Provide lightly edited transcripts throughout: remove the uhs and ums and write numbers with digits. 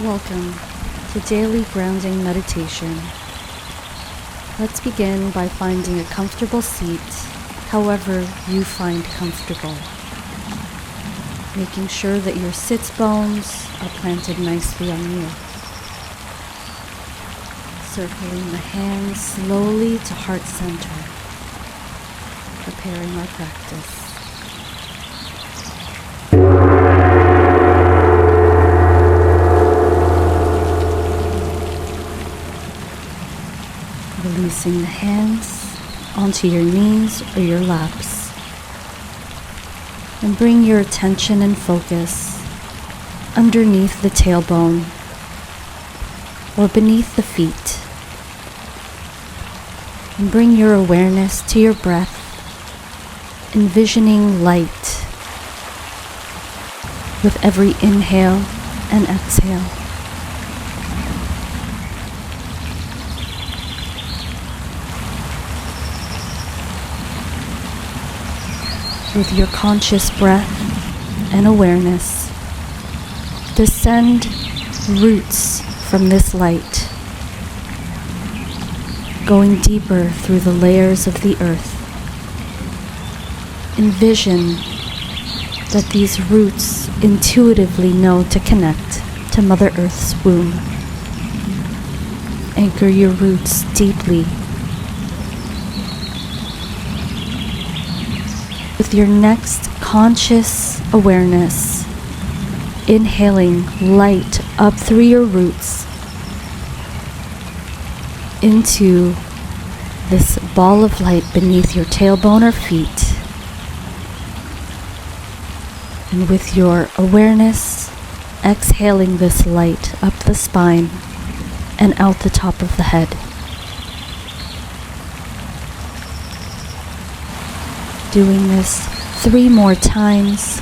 Welcome to Daily Grounding Meditation. Let's begin by finding a comfortable seat, however you find comfortable. Making sure that your sits bones are planted nicely on you. Circling the hands slowly to heart center. Preparing our practice. Releasing the hands onto your knees or your laps. And bring your attention and focus underneath the tailbone or beneath the feet. And bring your awareness to your breath, envisioning light with every inhale and exhale. With your conscious breath and awareness, descend roots from this light, going deeper through the layers of the earth. Envision that these roots intuitively know to connect to Mother Earth's womb. Anchor your roots deeply. With your next conscious awareness, inhaling light up through your roots into this ball of light beneath your tailbone or feet. And with your awareness, exhaling this light up the spine and out the top of the head. Doing this 3 more times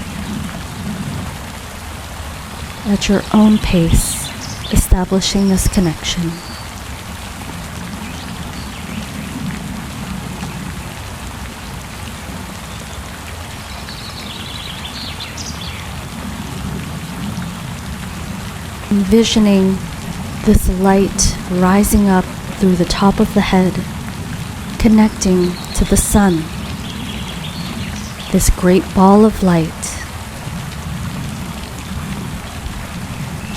at your own pace, establishing this connection. Envisioning this light rising up through the top of the head, connecting to the sun. This great ball of light,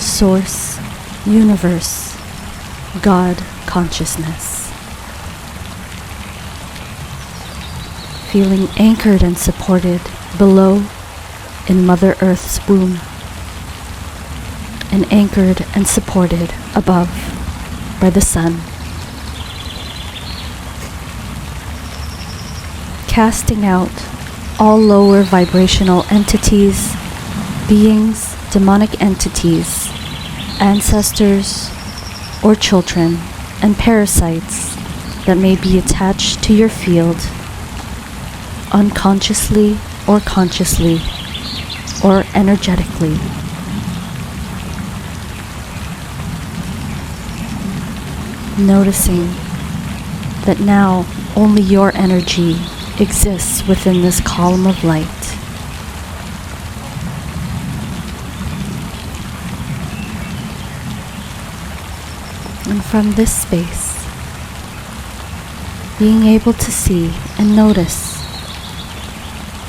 Source, Universe, God consciousness. Feeling anchored and supported below in Mother Earth's womb, and anchored and supported above by the sun. Casting out all lower vibrational entities, beings, demonic entities, ancestors, or children, and parasites that may be attached to your field, unconsciously or consciously, or energetically. Noticing that now only your energy exists within this column of light. And from this space, being able to see and notice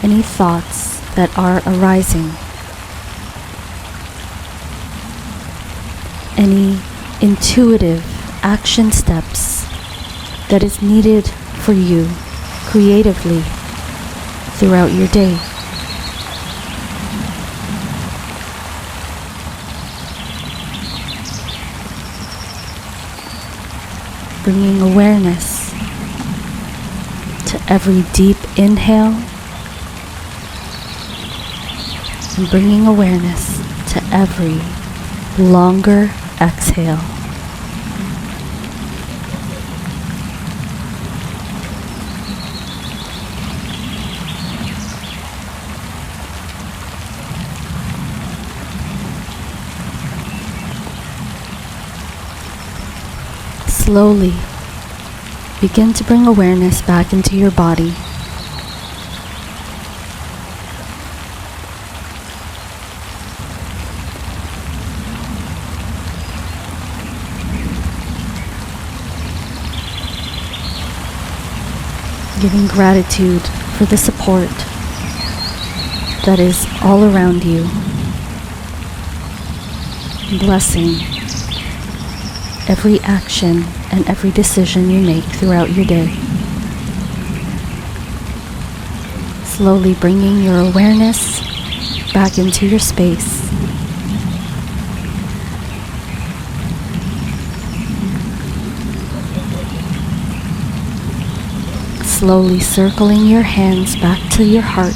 any thoughts that are arising, any intuitive action steps that is needed for you creatively throughout your day. Bringing awareness to every deep inhale and bringing awareness to every longer exhale. Slowly begin to bring awareness back into your body. Giving gratitude for the support that is all around you. Blessing every action and every decision you make throughout your day. Slowly bringing your awareness back into your space. Slowly circling your hands back to your heart.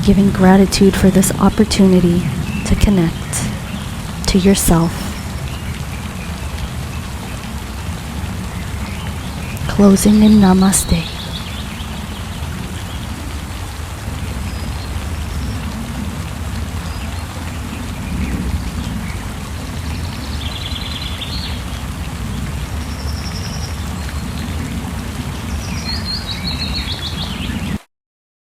Giving gratitude for this opportunity to connect to yourself. Closing in Namaste.